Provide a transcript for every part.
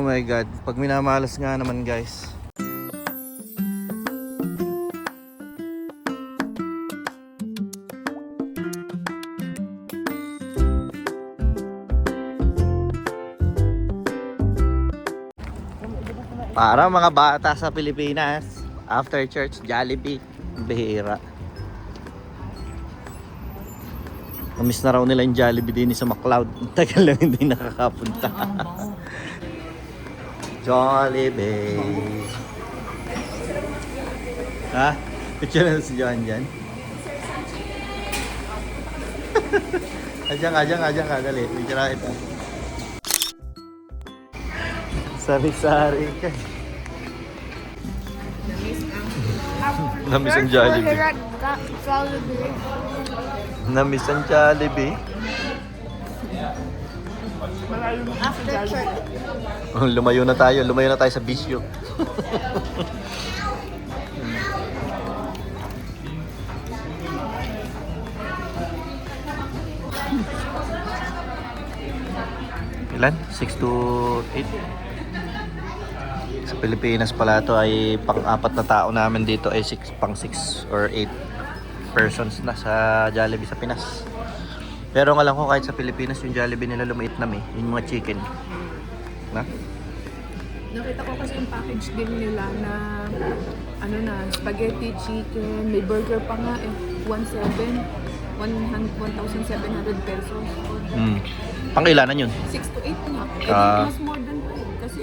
my God. Pag minamalas nga naman guys. Para mga bata sa Pilipinas, after church, Jollibee, bihira. Namiss na raw nila yung Jollibee din sa McLeod. Tagal lang hindi nakakapunta. Jollibee. Ha? Picture na si John dyan. Adyang ka, dali. Picture na ito. Sari-sari ka. Namiss ang Jollibee. Namiss ang Jollibee. After church. Lumayo na tayo sa bisyo. Ilan? 6 to 8? Sa Pilipinas pala to ay pang-apat na tao namin dito ay pang 6 or 8 persons na sa Jollibee sa Pinas. Pero ang alam ko kahit sa Pilipinas yung Jollibee nila lumiit na yung mga chicken. Na? Nakita ko kasi yung package din nila na ano na, spaghetti, chicken, may burger pa nga eh. 1,700 pesos. Pang-ilanan yun? 6 to 8 nga. Mas more than 5 kasi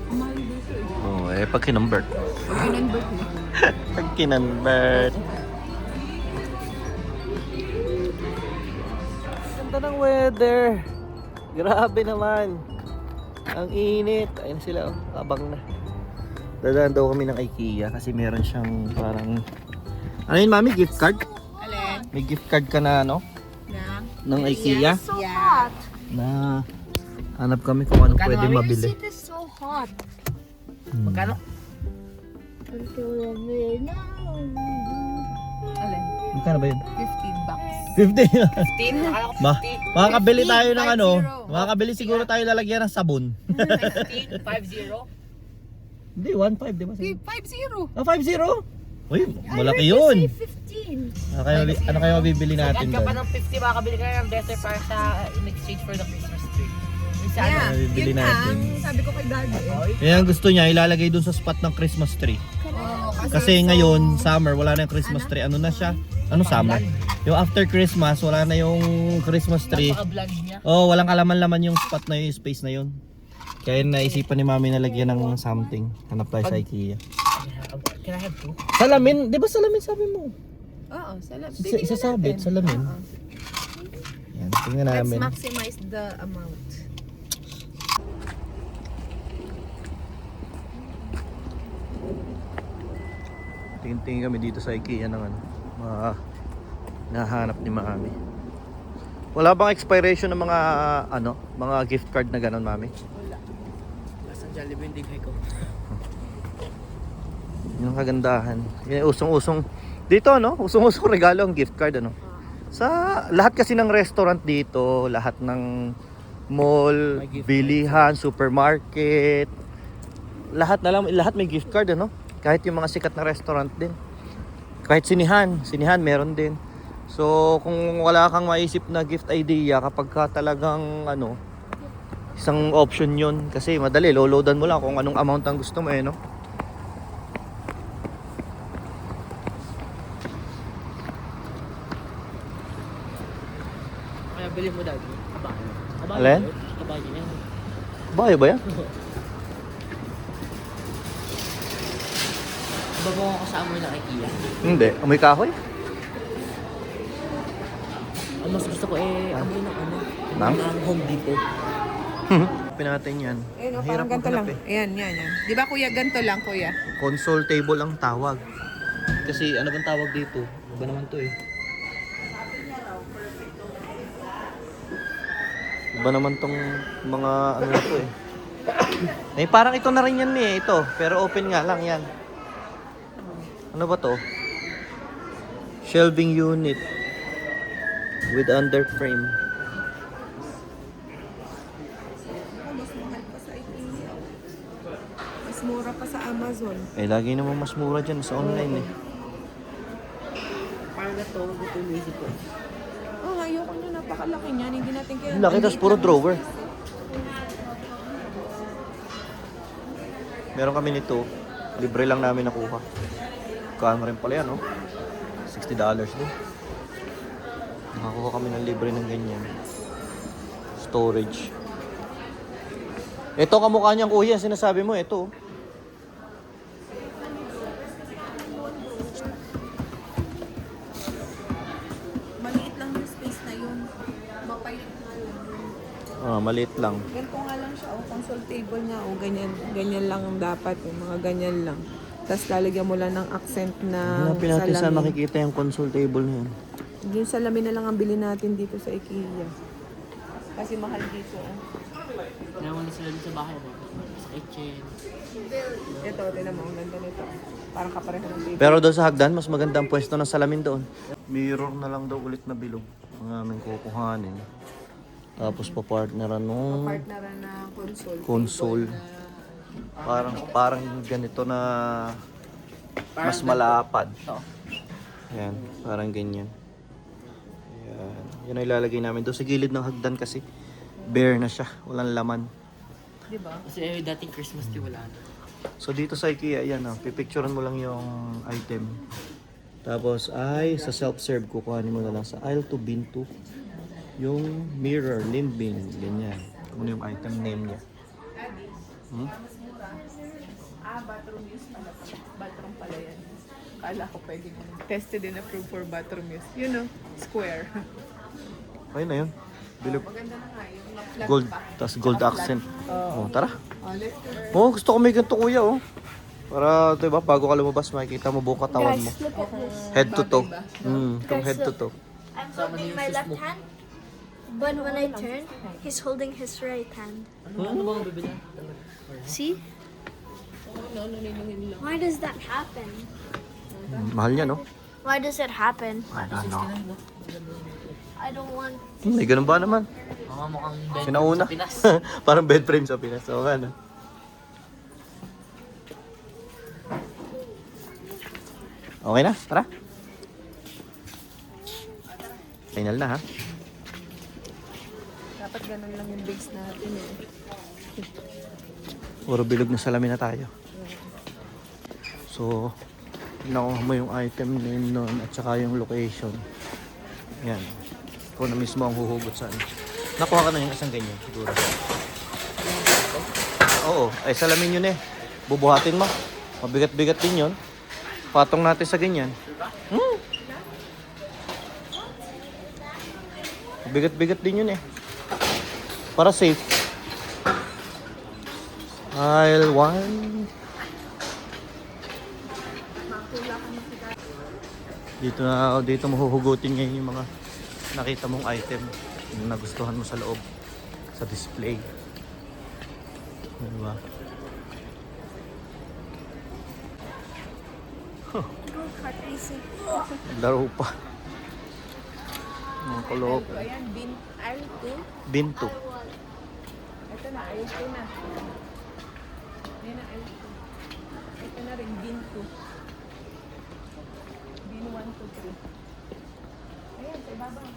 mahal dito eh. Oh, pag kinonvert. Pag kinonvert mo. Pag kinonvert. Ganda ng weather. Grabe naman. Ang init. Ayun sila, abang na. Dadaan daw kami ng IKEA kasi meron siyang parang... Ano yun, mami? Gift card? Alin? May gift card ka na, ano? Na? Ng IKEA? So hot. Na hanap kami kung anong pwede mabili. It is so hot. Magkano? Alin? Magkano ba yun? $15. 50? Makakabili tayo ng ano? Makakabili siguro tayo lalagyan ng sabon. 50? Hindi, 1.5 di ba? 50. 5.0? Uy, malaki yun. 15. Ano kaya mabibili natin Ka pa doon? ng 50, makakabili ka ng dessert para sa in exchange for the Christmas tree. Yeah, Bibili yun natin. ang sabi ko kay Daddy. Kaya ang gusto niya, ilalagay doon sa spot ng Christmas tree. Kasi ngayon, summer, wala na yung Christmas tree. Ano na siya? Ano summer? Yung after Christmas, wala na yung Christmas tree. Napaka-bland niya. Oh, walang alaman-laman yung spot na yung space na yun. Kaya naisipan ni Mami na lagyan ng something. Hanap tayo sa IKEA. Can I have two? Salamin? Di ba salamin sabi mo? Oo, Isasabit, salamin. Yan, tingnan Let's namin. maximize the amount. Tingin-tingin kami dito sa IKEA ng ano, mga nahanap ni Mami. Wala bang expiration ng mga ano, mga gift card na ganun, Mami? Nasa Jollibee hindi ko. Yung kagandahan. Yung usong-usong dito, no? Usong-usong regalo ang gift card, ano? Sa lahat kasi ng restaurant dito, lahat ng mall, bilihan, supermarket, lahat may gift card, ano? Kahit yung mga sikat na restaurant din. Kahit sinihan meron din. So, kung wala kang maisip na gift idea kapag ka talagang ano, isang option 'yun kasi madali, loloadan mo lang kung anong amount ang gusto mo, no? Kaya bili mo dati. Alin? Kabayo niya. Bayo ba yan? Babawa ko sa amoy ng IKEA. Hindi. Amoy kahoy? Ang mas gusto ko amoy ng ano? Nang? Ng Home Depot. Pinatin yan. Ayun, Hirap parang ganito lang. maghanap Ayan. Di ba kuya, ganito lang kuya? Console table ang tawag. Kasi ano bang tawag dito? Iba naman to eh. Iba naman tong mga ano na to eh. Eh parang ito na rin yan eh. Ito. Pero open nga lang yan. Ano ba to? Shelving unit. With under frame. Mas mura pa sa Amazon. Eh, lagi naman mas mura dyan sa online eh. Parang na to, ito yung basic ko. Oh, ayoko na. Napakalaki niyan. Hindi natin kaya... Laki, tas puro drawer. Meron kami nito. Libre lang namin nakuha. Kano rin pala yan, oh. $60 din. Nakakuha kami ng libre ng ganyan. Storage. Ito kamukha niyang kuya, sinasabi mo, ito. Maliit lang yung space na yun. Mapayat na yun. Ah, maliit lang. Ganito nga lang siya. Console table niya. Ganyan. Ganyan lang ang dapat. Mga ganyan lang. Tapos lalagyan mo lang ng accent na Hanapin natin saan makikita yung console table na yan. Yung salamin na lang ang bilhin natin dito sa IKEA. Kasi mahal dito. Naman na sila dun sa bahay mo. Sa kitchen. Ito, tinan mo. Ang ganda nito. Parang kapareho ng baby. Pero doon sa hagdan, mas maganda ang pwesto ng salamin doon. Mirror na lang daw ulit na bilog. Ang aming kukuhanin. Tapos papartneran nung Partneran na console. Parang ganito na mas malapad. Ayan, parang ganyan. Ayan. Yan ay ilalagay namin doon sa gilid ng hagdan kasi bare na siya, walang laman. Diba? Kasi dating Christmas tree wala na. So dito sa IKEA, ayan pipicturean mo lang yung item. Tapos ay sa self-serve kukuhanin mo na lang sa aisle 2, bin 2. Yung mirror, lint bin, ganyan. Kung ano yung item name niya. Bathroom use pala. Bathroom pala yan. Kala ko pwede mo. Tested and approved for bathroom use. You know, square. Ayun na yun. Bilog. Maganda na nga yung flat Gold, pa. tas gold accent. Oh, tara. Let's go. Oh, gusto ko may ganito kuya, oh. Para, diba, bago ka lumabas, makikita mo buong katawan mo. Guys, look at this. Head to toe. From head to toe. I'm holding my left hand, but when I turn, he's holding his right hand. Ano ba ang bibili? See? Why does that happen? Mahal niya, no? Why does it happen? I don't know. I don't want. May ganun ba naman? Mga mukhang bed Sinauna. sa Pinas. Parang bed frame sa Pinas. So, ano? Okay na, tara. Final na, ha? Dapat ganun lang yung base natin eh. Puro bilog na salamin na tayo. So, nakuha mo yung item name nun at saka yung location. Yan. Ikaw na mismo ang huhugot saan. Nakuha ka na yung isang ganyan, siguro. Oo, ay salamin yun eh. Bubuhatin mo. Mabigat-bigat din yun. Patong natin sa ganyan. Mabigat-bigat din yun eh. Para safe. Aisle 1. Dito mo huhugutin ngayon yung mga nakita mong item yung nagustuhan mo sa loob sa display. Diba? Go kart racing. Laro pa. Ang kulok. So, ayan, aisle 2. Binto. Ito na, aisle 2 na. Ayan na, aisle 2. Ito na rin, bin 2. Bin 1, 2, 3. Ayan, sa ibabaw.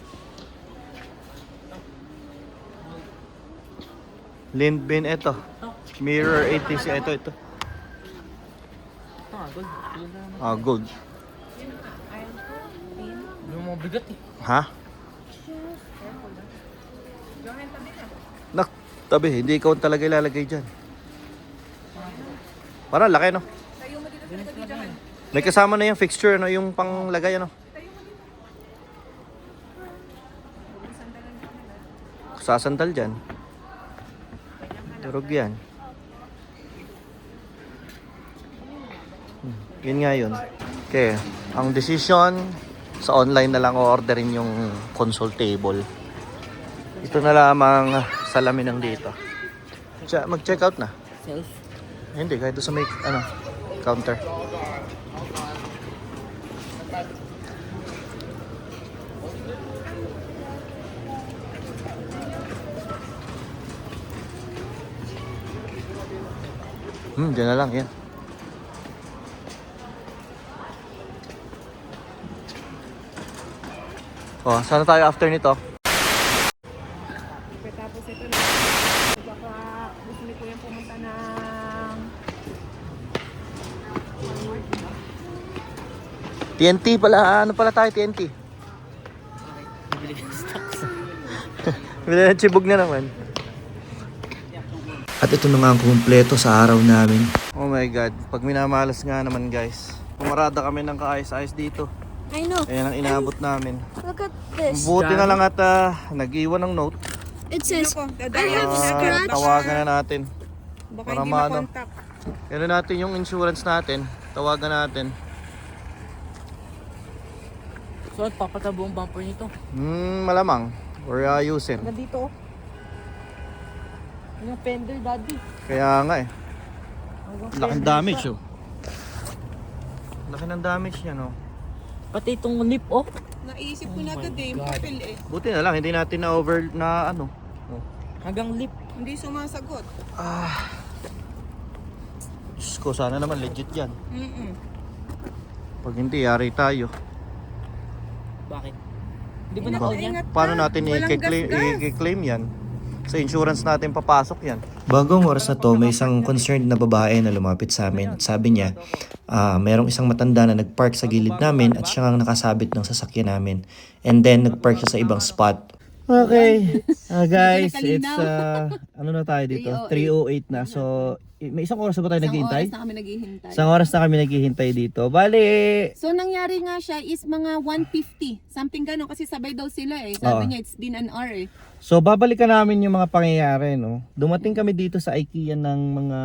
Lint bin, ito. Mirror 80, ito. Gold. Gold na naman. Ah, gold. Yun na, aisle 2, bin. Yung mga bigat eh. Ha? Careful na. Johan, tabi na. Nak, tabi, hindi ikaw talaga ilalagay dyan. Parang laki, no? Tayo mo dito sa likod ni Johan. May kasama na yung fixture, no? Yung panglagay, ano? Tayo mo dito. Sandalan ka nila. Sasandal dyan. Durog yan. Yun nga yun. Okay, ang decision sa online na lang o-orderin yung console table. Ito na lamang salamin ng dito. Mag-check out na. Self. Hindi, kahit doon sa may counter. Diyan na lang yan. Oh, saan tayo after nito? Tapos ito na. Baka gusto ni Kuya pumunta ng Walmart, diba? TNT pala, ano pala tayo TNT? Bili ng chibog na naman. At ito na nga ang kumpleto sa araw namin. Oh my god, pag minamalas nga naman guys. Pumarada kami ng kaayos-ayos dito. I know. Ayan ang inaabot namin. Look at this. Buti na lang at nag-iwan ng note. It says, I have Ah, scratch. tawagan na natin. Baka Para hindi maano. makontak. Ano natin yung insurance natin. Tawagan natin. So, papatabo ang bumper nito. Malamang. Or ayusin. Nandito. Yung fender, daddy. Kaya nga eh. Laking damage oh. Laki ng damage yan oh. Pati itong lip, oh. Naisip ko na agad eh, yung papel eh. Buti na lang, hindi natin na-over na ano. Oh. Hanggang lip. Hindi sumasagot. Diyos ko, sana naman legit yan. Mm-mm. Pag hindi, yari tayo. Bakit? Hindi ba Ano ba? nakaon yan? Paano natin Walang gas-gas. i-claim yan? Sa insurance natin papasok yan. Bagong oras na to, may isang concerned na babae na lumapit sa amin. At sabi niya, merong isang matanda na nagpark sa gilid namin at siya ang nakasabit ng sasakyan namin. And then nagpark siya sa ibang spot. Okay, guys, it's ano na tayo dito? 3:08 na. So, may isang oras na ba tayo naghihintay? Isang oras na kami naghihintay. Isang oras na kami naghihintay dito. Bali, So, nangyari nga siya is mga 150. Something gano'n kasi sabay daw sila eh. Sabi Oo. niya, it's been an hour eh. so babalikan namin yung mga pangyayari, no? Dumating kami dito sa IKEA ng mga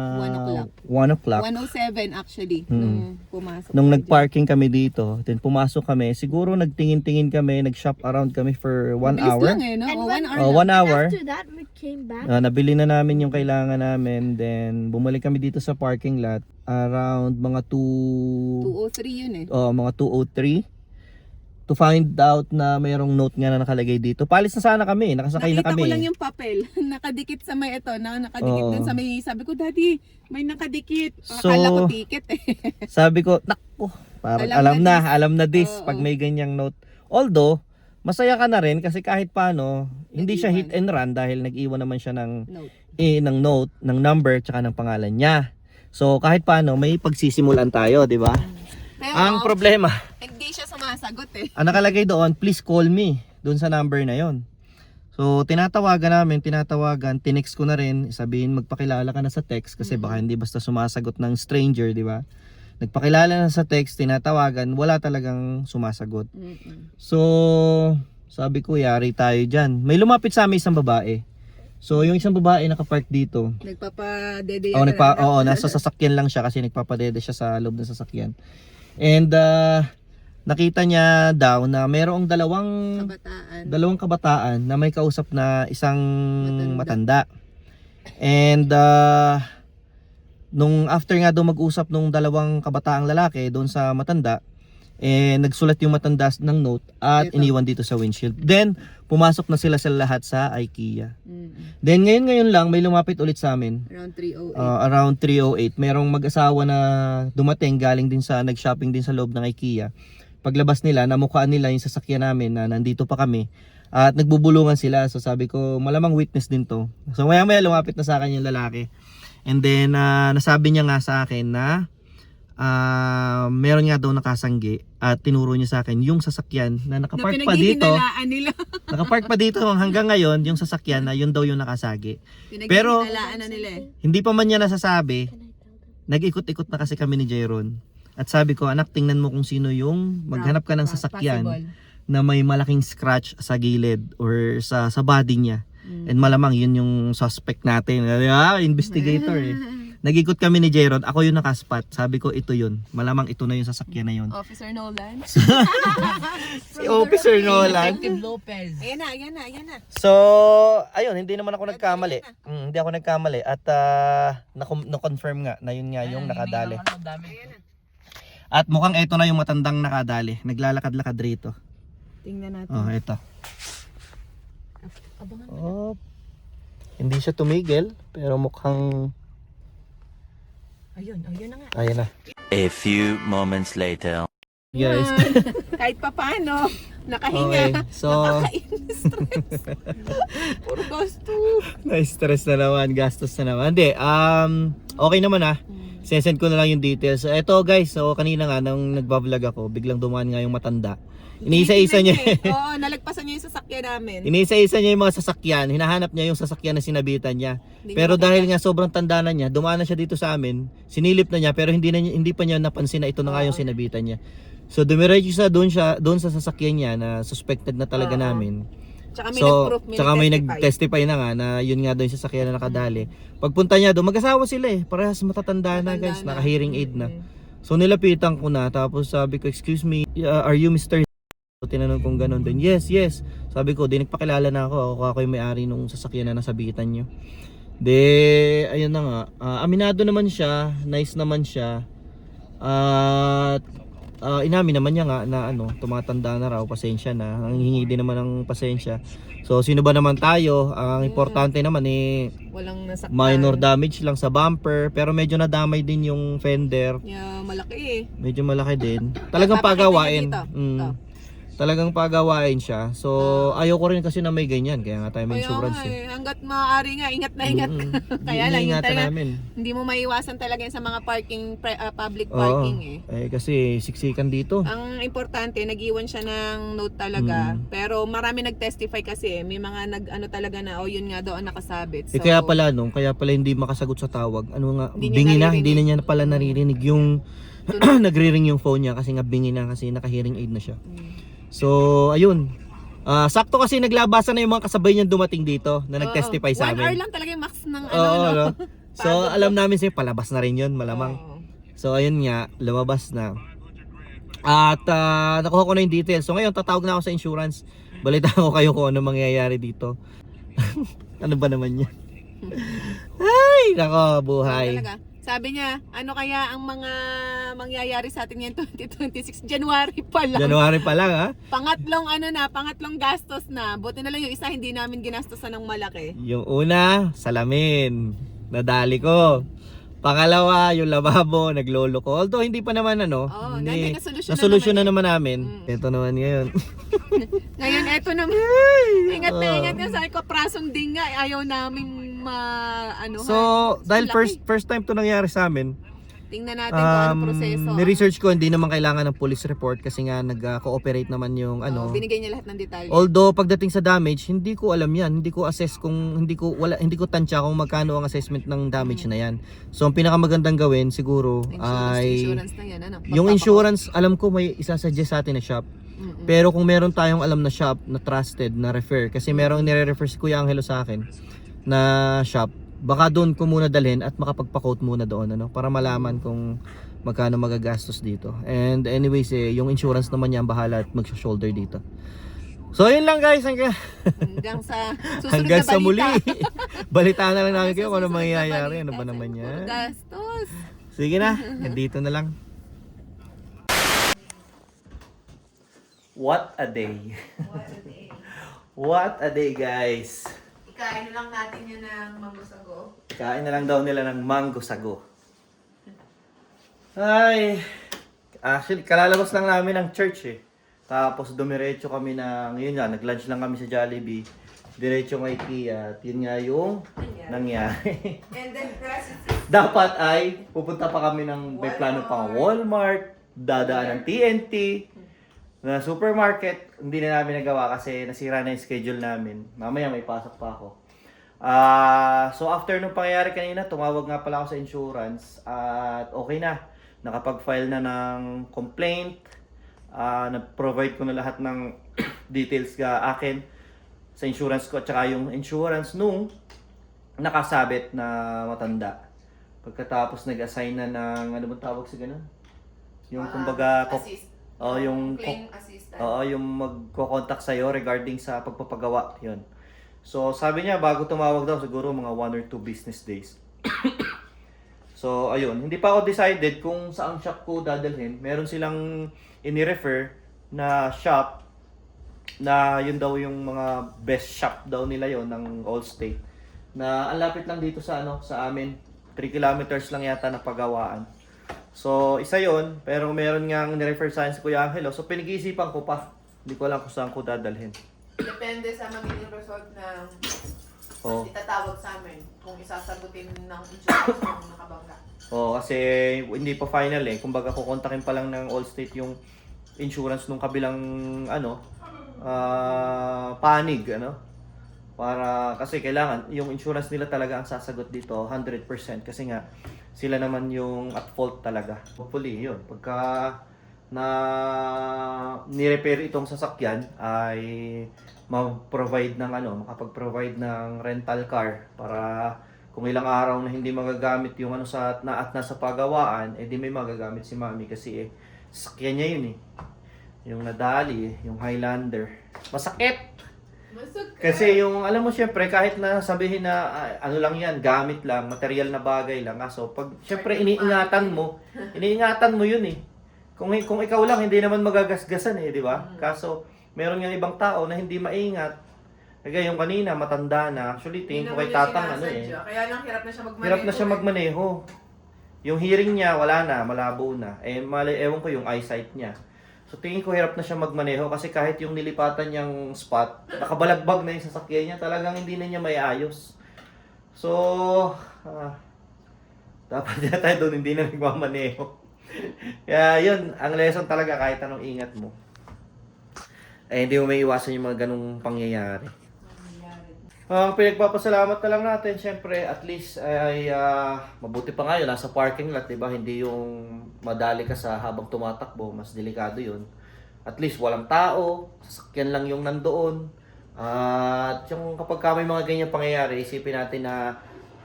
1 o'clock. 107 actually, nung pumasok. Nung tayo nag-parking kami dito, then pumasok kami, siguro nagtingin-tingin kami, nag-shop around kami for 1 dyan. Bilis hour. lang eh, no? And Oh, when- 1 hour Oh, lang. 1 hour. After that, we came back. Nabili na namin yung kailangan namin, then bumalik kami dito sa parking lot around mga 203 yun eh. mga 2:03 to find out na mayroong note nga na nakalagay dito. Palis na sana kami, nakasakay na Nakita kami. ko lang yung papel, nakadikit sa may ito, nakadikit Oo. dun sa may, sabi ko, Daddy, may nakadikit. So, Akala ko ticket eh. Sabi ko, nakpo, parang alam na this pag may ganyang note. Although, masaya ka na rin kasi kahit paano, hindi siya hit and run dahil nag-iwan naman siya ng Note. ng note, ng number, tsaka ng pangalan niya. So, kahit paano, may pagsisimulan tayo, di ba? Pero, Ang problema, hindi siya sumasagot eh. ang nakalagay doon, please call me, doon sa number na yon. So, tinatawagan, tinext ko na rin, sabihin magpakilala ka na sa text kasi baka hindi basta sumasagot ng stranger, di ba? Nagpakilala na sa text, tinatawagan, wala talagang sumasagot. So, sabi ko, yari tayo dyan. May lumapit sa amin isang babae. So, yung isang babae nakapark dito. Nagpapadede Nasa sasakyan lang siya kasi nagpapadede siya sa loob ng sasakyan. And nakita niya daw na mayroong dalawang kabataan na may kausap na isang matanda. And nung after nga daw mag-usap nung dalawang kabataang lalaki doon sa matanda, nagsulat yung matanda ng note at iniwan dito sa windshield. Then pumasok na sila lahat sa IKEA. Then ngayon lang may lumapit ulit sa amin. Around 3:08. Around 3:08, merong mag-asawa na dumating galing din sa nag-shopping din sa loob ng IKEA. Paglabas nila, namukhaan nila yung sasakyan namin na nandito pa kami at nagbubulungan sila. So sabi ko, malamang witness din to. So maya-maya lumapit na sa akin yung lalaki. And then nasabi niya nga sa akin na meron nga daw nakasanggi at tinuro niya sa akin yung sasakyan na nakapark pa dito. Nila. Nakapark pa dito hanggang ngayon yung sasakyan na yun daw yung nakasagi. Pero Pinagkikitalaan na nila eh. hindi pa man niya nasasabi, nag-ikot-ikot na kasi kami ni Jayron. At sabi ko, anak, tingnan mo kung sino yung maghanap ka ng sasakyan Possible. na may malaking scratch sa gilid or sa body niya. And malamang yun yung suspect natin. Investigator eh. Nag-ikot kami ni Jayron, ako yung nakaspot. Sabi ko, ito yun. Malamang ito na yung sasakyan na yun. Officer Nolan. Si Officer Nolan. Detective Lopez. Ayan na. So, ayun, hindi naman ako nagkamali. Hindi ako nagkamali. At na-confirm nga na yun nga yung nakadali. At mukhang ito na yung matandang nakadali. Naglalakad-lakad rito. Tingnan natin. Oh, ito. Oh, hindi siya tumigil, pero mukhang Ayun, ayun na nga. Ayan na. A few moments later. Guys. Kahit pa paano, nakahinga. Okay, so Nakakainis, stress. Puro gastos. na-stress na naman, gastos na naman. Hindi, okay naman Sesend ko na lang yung details. Ito guys, so kanina nga nang nagba-vlog ako, biglang dumaan nga yung matanda. Iniisa-isa niya. Oo, nalagpasan niya yung sasakyan namin. Iniisa-isa niya yung mga sasakyan. Hinahanap niya yung sasakyan na sinabitan niya. Pero dahil nga sobrang tanda na niya, dumaan na siya dito sa amin. Sinilip na niya pero hindi pa niya napansin na ito na nga yung sinabitan niya. So dumiretso siya doon sa sasakyan niya na suspected na talaga namin. Tsaka may So, nag-proof, tsaka may nag-testify. nag-testify na nga na yun nga doon sa sasakyan na nakadali. Pagpunta niya doon, mag-asawa sila parehas matatanda na guys, naka-hearing aid na. So nilapitan ko na, tapos sabi ko, excuse me, are you Mr. So, tinanong kong ganun din. Yes. Sabi ko, di nagpakilala na ako yung may-ari nung sasakyan na nasabitan nyo. Ayun na nga. Aminado naman siya, nice naman siya. At inamin naman niya nga na tumatanda na raw, pasensya na. Nanghihingi din naman ng pasensya. So sino ba naman tayo? Ang importante naman Walang nasaktan. minor damage lang sa bumper, pero medyo nadamay din yung fender. Yeah, malaki Medyo malaki din. Talagang Papakita pagawain. niya dito. Ito. Talagang pagawain siya. So ayaw ko rin kasi na may ganyan, kaya nga tayo may insurance. Hanggat maaari nga, ingat na ingat. Kaya lang, Iniingatan talaga, namin. hindi mo maiwasan talaga yun sa mga parking, public parking Kasi siksikan dito. Ang importante, nag-iwan siya ng note talaga. Pero marami nag-testify kasi may mga talaga na, yun nga daw ang nakasabit. So, Kaya pala hindi makasagot sa tawag. Hindi niya Bingi na, naririnig. hindi na niya pala naririnig yung nagre-ring yung phone niya kasi nga bingi na kasi naka-hearing aid na siya. So, ayun. Sakto kasi naglabasan na yung mga kasabay niya dumating dito na nag-testify sa 1 hour amin. lang talaga yung max ng No? So, Pagod. alam namin siya palabas na rin yun, malamang. Oo. So, ayun nga, lumabas na. At nakuha ko na yung details. So, ngayon tatawag na ako sa insurance. Balita ko kayo kung ano mangyayari dito. Ano ba naman yan? Ay, nako, buhay. Talaga. Sabi niya, ano kaya ang mga mangyayari sa atin ngayon 2026? January pa lang. January pa lang ha. Pangatlong gastos na. Buti na lang yung isa hindi namin ginastosan ng malaki. Yung una, salamin. Nadali ko. Pangalawa, yung lababo, naglolo ko. Although hindi pa naman hindi, nasolusyon nasolusyon na naman naman namin. Ito naman ngayon. Ngayon, eto naman. Ingat na ingat yung sabi ko, prasong dinga. Ayaw naming So, dahil first time to nangyari sa amin, tingnan natin kung ano proseso. ni-research ko, hindi naman kailangan ng police report kasi nga nag-cooperate naman yung Binigay niya lahat ng detalye. Although pagdating sa damage, hindi ko alam 'yan. Hindi ko assess hindi ko tansya kung magkano ang assessment ng damage na 'yan. So ang pinakamagandang gawin siguro ay Insurance na yan, yung insurance, alam ko may isa-suggest sa atin na shop. Pero kung meron tayong alam na shop na trusted na refer, kasi merong nire-refer si Kuya Angelo sa akin na shop, baka doon ko muna dalhin at makapagpa-quote muna doon para malaman kung magkano magagastos dito. And anyways, yung insurance naman niya ang bahala at mag-shoulder dito. So yun lang guys, hanggang sa susunod hanggang na balita. sa muli. Balitaan na lang namin kayo kung ano Susunod na mangyayari. balita. Ano ba naman Puro yan? gastos. Sige na, dito na lang. What a day. What a day guys. Ikain lang natin yun ng mango sago. Kain na lang daw nila ng mango sago. Ay, actually, kalalabas lang namin ng church Tapos dumiretso kami yun nga, nag-lunch lang kami sa Jollibee. Diretso ng IKEA. At yun nga yung nangyari. And then Dapat ay pupunta pa kami may plano pang Walmart, dadaan ng TNT, na supermarket. Hindi na namin nagawa kasi nasira na yung schedule namin. Mamaya may pasok pa ako. So after nung pangyayari kanina, tumawag nga pala ako sa insurance at okay na. Nakapag-file na ng complaint. Nag-provide ko na lahat ng details ka akin sa insurance ko at saka yung insurance nung nakasabit na matanda. Pagkatapos nag-assign na ng ano bang tawag sa ganun? Yung kumbaga yung claim assistant. yung magko-contact sa iyo regarding sa pagpapagawa, 'yon. So sabi niya bago tumawag daw siguro mga 1 or 2 business days. So ayun, hindi pa ako decided kung saang shop ko dadalhin. Meron silang ini-refer na shop na yun daw yung mga best shop daw nila yon ng Allstate. Na ang lapit lang dito sa sa amin. 3 kilometers lang yata na pagawaan. So, isa yon, pero meron ngang nirefer sa akin si Kuya Angelo. So, pinag-iisipan ko pa. Hindi ko alam kung saan ko dadalhin. Depende sa magiging result na Oh. itatawag sa amin kung isasagutin ng insurance ng nakabangga. Oo, kasi hindi pa final eh. Kumbaga, kukontakin pa lang ng Allstate yung insurance nung kabilang, panig, Para, kasi kailangan, yung insurance nila talaga ang sasagot dito, 100%. Kasi nga, sila naman yung at fault talaga. Hopefully, yun. Pagka ni-repair itong sasakyan, ay mag-provide ng makapag-provide ng rental car para kung ilang araw na hindi magagamit yung at nasa pagawaan, di may magagamit si Mami kasi sasakyan niya yun eh. Yung nadali, yung Highlander. Masakit! Kasi yung, alam mo syempre, kahit na sabihin na ano lang yan, gamit lang, material na bagay lang. So, pag syempre iniingatan mo yun eh. Kung ikaw lang, hindi naman magagasgasan eh, di ba? Kaso, meron yung ibang tao na hindi maingat. Kaya yung kanina, matanda na. Actually, tingin ko kay Tatang, Kaya lang hirap na siya magmaneho. hirap na siya magmaneho. Yung hearing niya, wala na, malabo na. Ewan ko yung eyesight niya. So, tingin ko hirap na siya magmaneho kasi kahit yung nilipatan niyang spot, nakabalagbag na yung sasakyan niya, talagang hindi na niya may ayos. So, dapat na tayo doon, hindi na nagmamaneho. Kaya yun, ang lesson talaga kahit anong ingat mo. Hindi mo may iwasan yung mga ganong pangyayari. Ang pinagpapasalamat na lang natin, syempre, at least ay mabuti pa ngayon, nasa parking lot, diba? Hindi yung madali ka sa habang tumatakbo, mas delikado yun. At least walang tao, sasakyan lang yung nandoon. At yung kapag may mga ganyan pangyayari, isipin natin na,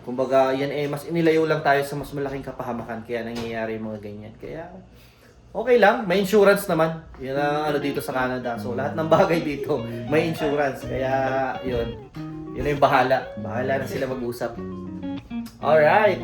kumbaga, yan mas inilayo lang tayo sa mas malaking kapahamakan, kaya nangyayari yung mga ganyan. Kaya, okay lang, may insurance naman. Yun ang dito sa Canada. So, lahat ng bagay dito, may insurance. Kaya, yun. Yun na yung bahala. Bahala na sila mag-usap. Alright.